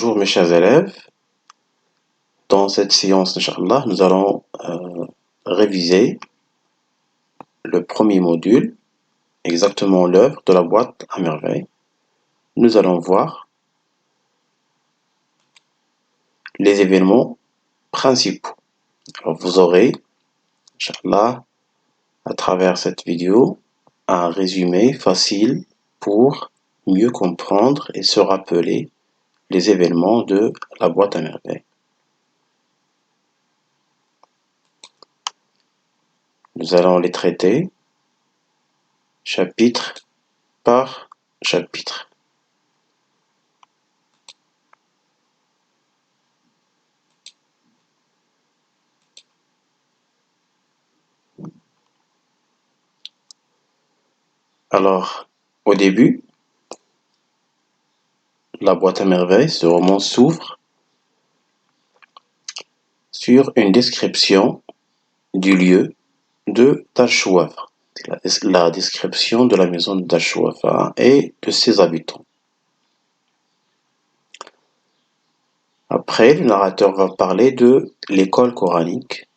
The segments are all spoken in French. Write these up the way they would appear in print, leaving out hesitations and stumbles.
Bonjour mes chers élèves, dans cette séance, Inch'Allah, nous allons réviser le premier module, exactement l'œuvre de la boîte à merveille. Nous allons voir les événements principaux. Alors vous aurez, Inch'Allah, à travers cette vidéo, un résumé facile pour mieux comprendre et se rappeler les événements de la boîte à merveille. Nous allons les traiter chapitre par chapitre. Alors, au début, la boîte à merveille, ce roman s'ouvre sur une description du lieu de Tachouafa, la description de la maison de Tachouafa et de ses habitants. Après, le narrateur va parler de l'école coranique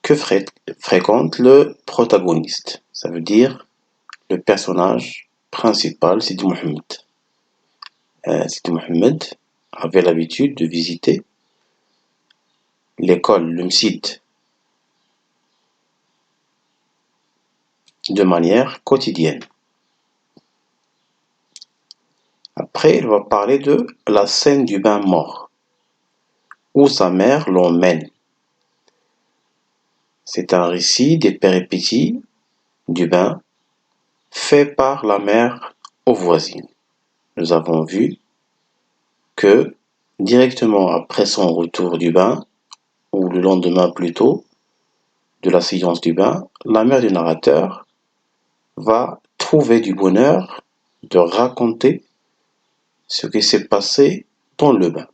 que fréquente le protagoniste, ça veut dire le personnage principal, Sidi Mohammed. Sidi Mohammed avait l'habitude de visiter l'école, le Msid, de manière quotidienne. Après, il va parler de la scène du bain mort, où sa mère l'emmène. C'est un récit des péripéties du bain fait par la mère aux voisines. Nous avons vu que directement après son retour du bain, ou le lendemain plutôt, de la séance du bain, la mère du narrateur va trouver du bonheur de raconter ce qui s'est passé dans le bain.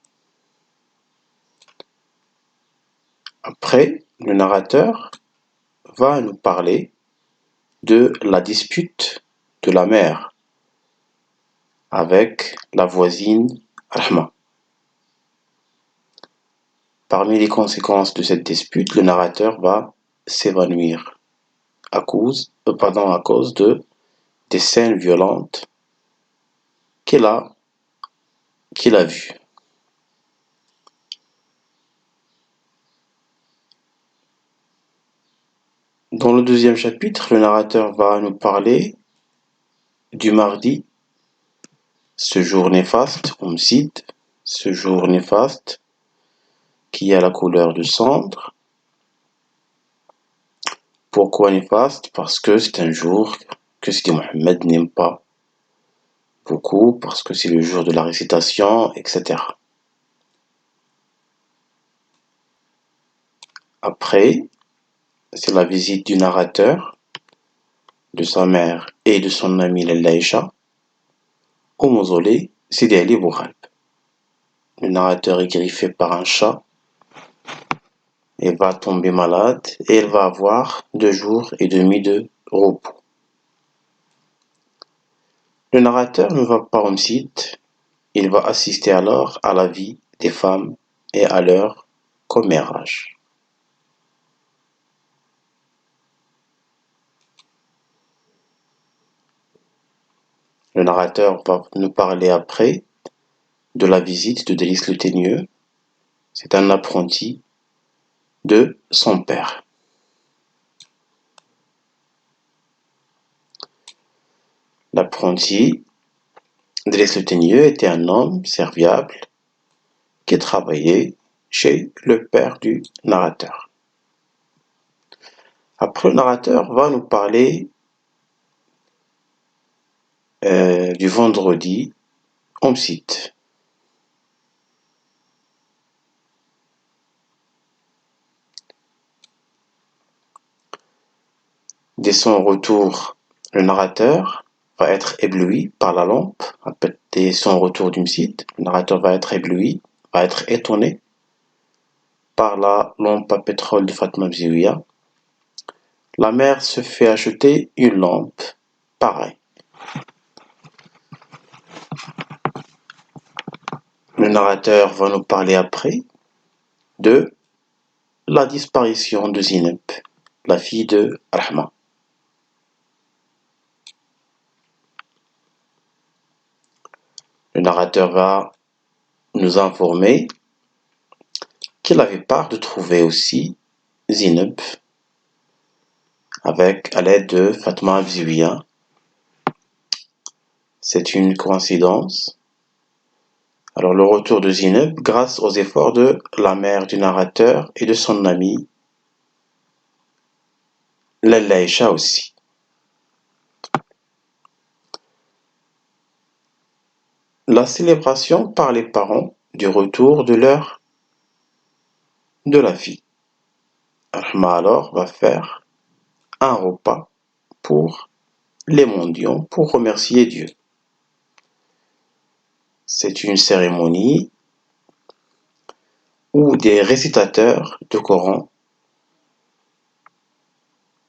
Après, le narrateur va nous parler de la dispute de la mère avec la voisine Rahma. Parmi les conséquences de cette dispute, le narrateur va s'évanouir à cause de des scènes violentes qu'il a vues. Dans le deuxième chapitre, le narrateur va nous parler du mardi, ce jour néfaste, homicide, ce jour néfaste qui a la couleur de cendre. Pourquoi néfaste? Parce que c'est un jour que Sidi Mohammed n'aime pas beaucoup, parce que c'est le jour de la récitation, etc. Après, c'est la visite du narrateur, de sa mère et de son amie Laïcha au mausolée Sidi Ali Bouhalb. Le narrateur est griffé par un chat et va tomber malade et il va avoir 2 jours et demi de repos. Le narrateur ne va pas au site, il va assister alors à la vie des femmes et à leur commérage. Le narrateur va nous parler après de la visite de Délice le Teigneux. C'est un apprenti de son père. L'apprenti Délice le Teigneux était un homme serviable qui travaillait chez le père du narrateur. Après, le narrateur va nous parler du vendredi homicide. Dès son retour, le narrateur va être ébloui par la lampe. Dès son retour du site, le narrateur va être ébloui, va être étonné par la lampe à pétrole de Fatma Bziouia. La mère se fait acheter une lampe pareille. Le narrateur va nous parler après de la disparition de Zineb, la fille de Rahma. Le narrateur va nous informer qu'il avait peur de trouver aussi Zineb avec à l'aide de Fatma Bziouia. C'est une coïncidence. Alors le retour de Zineb grâce aux efforts de la mère du narrateur et de son ami Laïcha aussi. La célébration par les parents du retour de la fille. Rahma alors va faire un repas pour les mendiants pour remercier Dieu. C'est une cérémonie où des récitateurs de Coran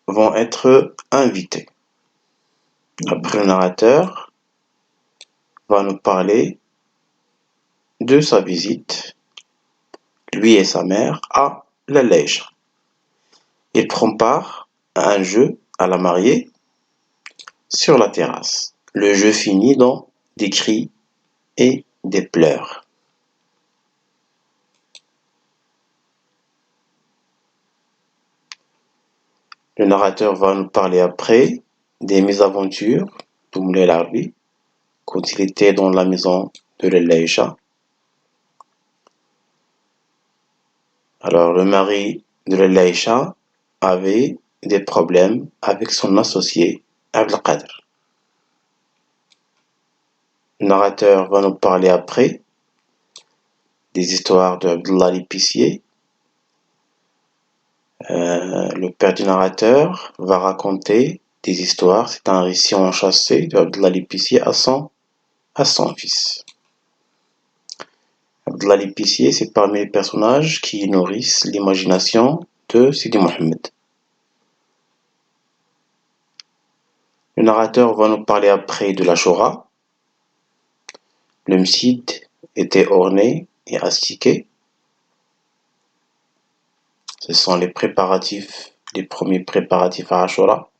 vont être invités. Après, le narrateur va nous parler de sa visite, lui et sa mère, à la Lège. Il prend part à un jeu à la mariée sur la terrasse. Le jeu finit dans des cris et des pleurs. Le narrateur va nous parler après des mésaventures de Moulay Larbi quand il était dans la maison de Laïcha. Alors, le mari de Laïcha avait des problèmes avec son associé Abdelkader. Le narrateur va nous parler après des histoires de Abdullah l'épicier. Le père du narrateur va raconter des histoires. C'est un récit enchâssé de Abdullah l'épicier à son fils. Abdullah l'épicier, c'est parmi les personnages qui nourrissent l'imagination de Sidi Mohammed. Le narrateur va nous parler après de l'Ashura. Le msid était orné et astiqué. Ce sont les premiers préparatifs à Ashura.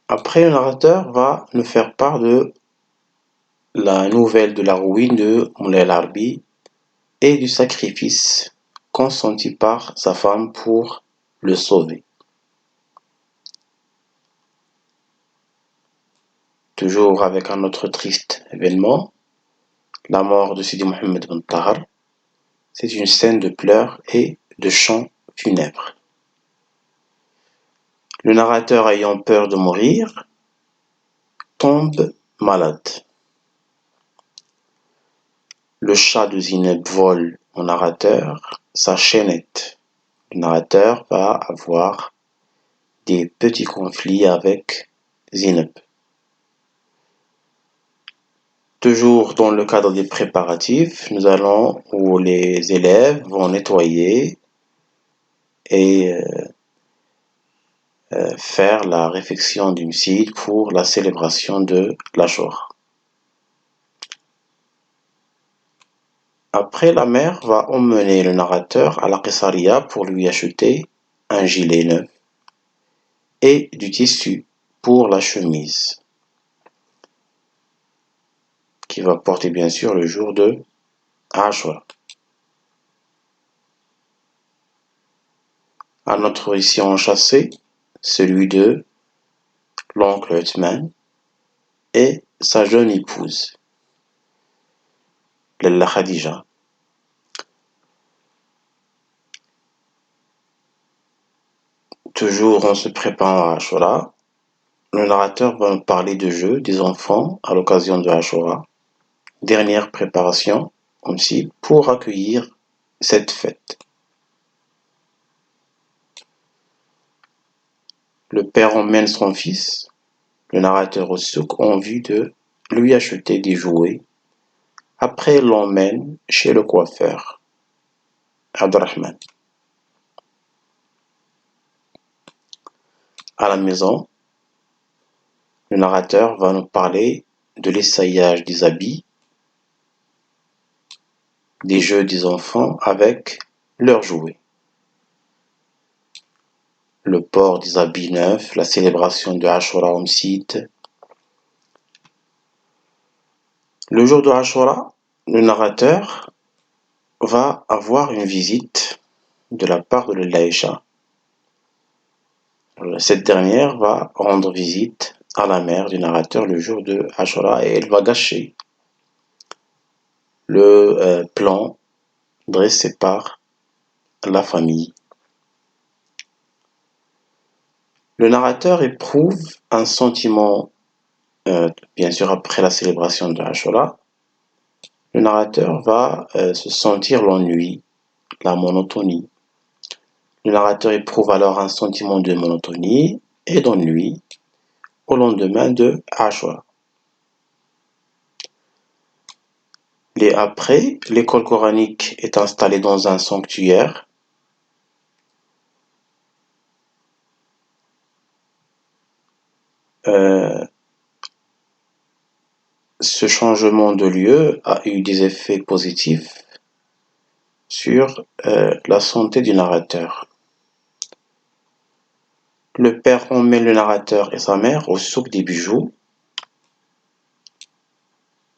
Après, le narrateur va nous faire part de la nouvelle de la ruine de Moulay Larbi et du sacrifice consenti par sa femme pour le sauver. Toujours avec un autre triste événement, la mort de Sidi Mohammed Ben Tahar. C'est une scène de pleurs et de chants funèbres. Le narrateur, ayant peur de mourir, tombe malade. Le chat de Zineb vole au narrateur sa chaînette. Le narrateur va avoir des petits conflits avec Zineb. Toujours dans le cadre des préparatifs, nous allons où les élèves vont nettoyer et faire la réfection du site pour la célébration de l'Ashura. Après, la mère va emmener le narrateur à la Qessaria pour lui acheter un gilet neuf et du tissu pour la chemise, qui va porter bien sûr le jour de Ashura. Un autre récit enchâssé, celui de l'oncle Uthman et sa jeune épouse, Lalla Khadija. Toujours en se préparant à Ashura, le narrateur va nous parler de jeux des enfants à l'occasion de Ashura. Dernière préparation aussi pour accueillir cette fête. Le père emmène son fils, le narrateur au souk, en vue de lui acheter des jouets. Après, il l'emmène chez le coiffeur, Abdurrahman. À la maison, le narrateur va nous parler de l'essayage des habits, des jeux des enfants avec leurs jouets. Le port des habits neufs, la célébration de Ashura Omsid. Le jour de Ashura, le narrateur va avoir une visite de la part de l'Aïcha. Cette dernière va rendre visite à la mère du narrateur le jour de Ashura et elle va gâcher le plan dressé par la famille. Le narrateur éprouve un sentiment, bien sûr après la célébration de Ashura, le narrateur va se sentir l'ennui, la monotonie. Le narrateur éprouve alors un sentiment de monotonie et d'ennui au lendemain de Ashura. Après, l'école coranique est installée dans un sanctuaire. Ce changement de lieu a eu des effets positifs sur la santé du narrateur. Le père emmène le narrateur et sa mère au souk des bijoux.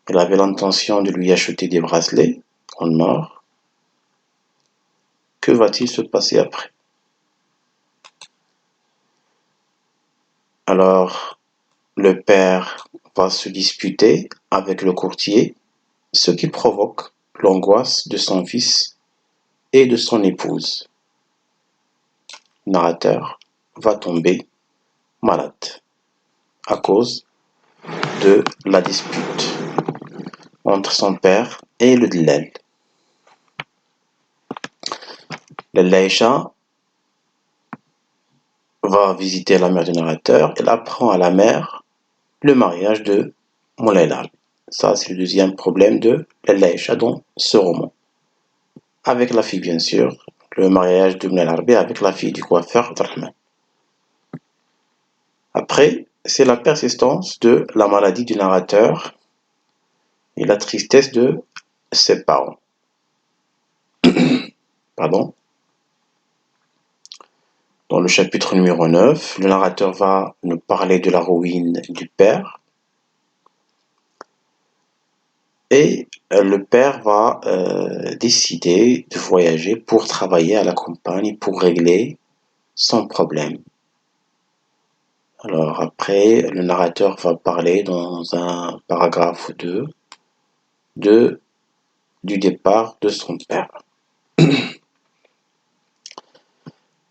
Il avait l'intention de lui acheter des bracelets en or. Que va-t-il se passer après? Alors, le père va se disputer avec le courtier, ce qui provoque l'angoisse de son fils et de son épouse. Le narrateur va tomber malade à cause de la dispute entre son père et le dillal. L'Aïcha va visiter la mère du narrateur. Elle apprend à la mère le mariage de Moulaïla. Ça, c'est le deuxième problème de l'Aïcha dans ce roman. Avec la fille, bien sûr, le mariage de Moulaïla avec la fille du coiffeur Abdelrahman. Après, c'est la persistance de la maladie du narrateur et la tristesse de ses parents. Pardon. Dans le chapitre numéro 9, le narrateur va nous parler de la ruine du père. Et le père va décider de voyager pour travailler à la campagne, pour régler son problème. Alors après, le narrateur va parler dans un paragraphe ou deux du départ de son père.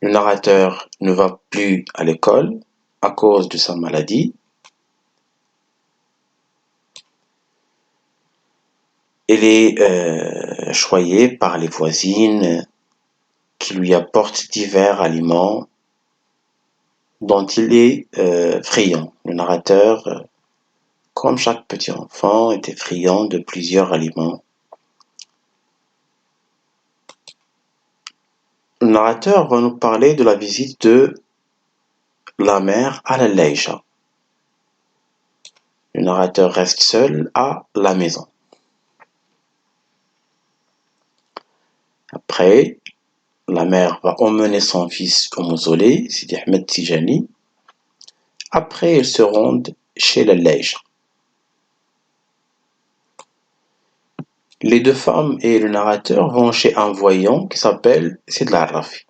Le narrateur ne va plus à l'école à cause de sa maladie. Il est choyé par les voisines qui lui apportent divers aliments dont il est friand. Le narrateur, comme chaque petit enfant, était friand de plusieurs aliments. Le narrateur va nous parler de la visite de la mère à l'Aïcha. Le narrateur reste seul à la maison. Après, la mère va emmener son fils au mausolée, Sidi Ahmed Tijani. Après, ils se rendent chez l'Aïcha. Les deux femmes et le narrateur vont chez un voyant qui s'appelle Sid al-Rafi.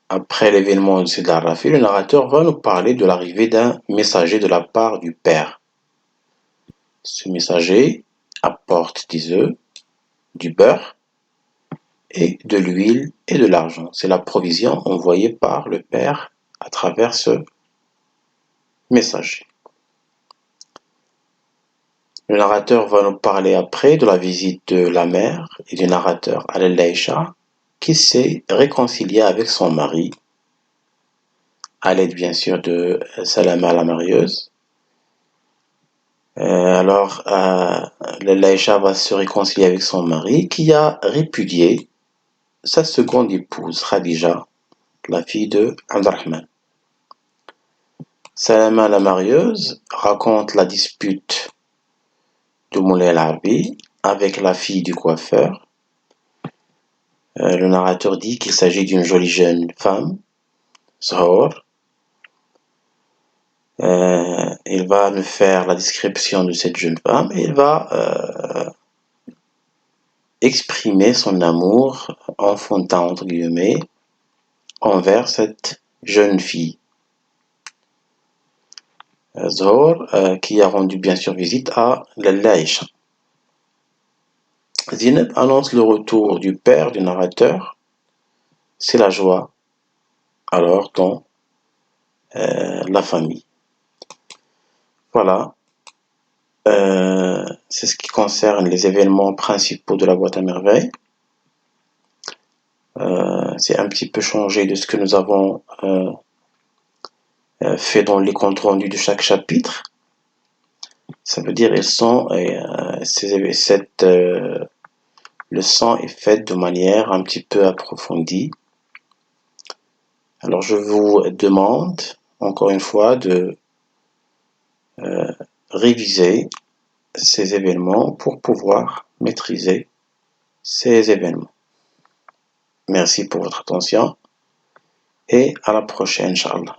Après l'événement de Sid al-Rafi, le narrateur va nous parler de l'arrivée d'un messager de la part du père. Ce messager apporte des œufs, du beurre et de l'huile et de l'argent. C'est la provision envoyée par le père à travers ce messager. Le narrateur va nous parler après de la visite de la mère et du narrateur à l'Aïcha qui s'est réconcilié avec son mari à l'aide bien sûr de Salama la marieuse. Alors, l'Aïcha va se réconcilier avec son mari qui a répudié sa seconde épouse, Khadija, la fille de Abdurrahman. Salama la marieuse raconte la dispute de Moulay al-Arabi avec la fille du coiffeur. Le narrateur dit qu'il s'agit d'une jolie jeune femme, Zohor. Il va nous faire la description de cette jeune femme et il va exprimer son amour enfantin, entre guillemets, envers cette jeune fille. Zohor, qui a rendu bien sûr visite à Aïcha. Zineb annonce le retour du père du narrateur. C'est la joie alors dans la famille. Voilà. C'est ce qui concerne les événements principaux de la boîte à merveilles. C'est un petit peu changé de ce que nous avons fait dans les comptes rendus de chaque chapitre. Ça veut dire cette leçon est faite de manière un petit peu approfondie. Alors je vous demande encore une fois de réviser ces événements pour pouvoir maîtriser ces événements. Merci pour votre attention et à la prochaine, Inch'Allah.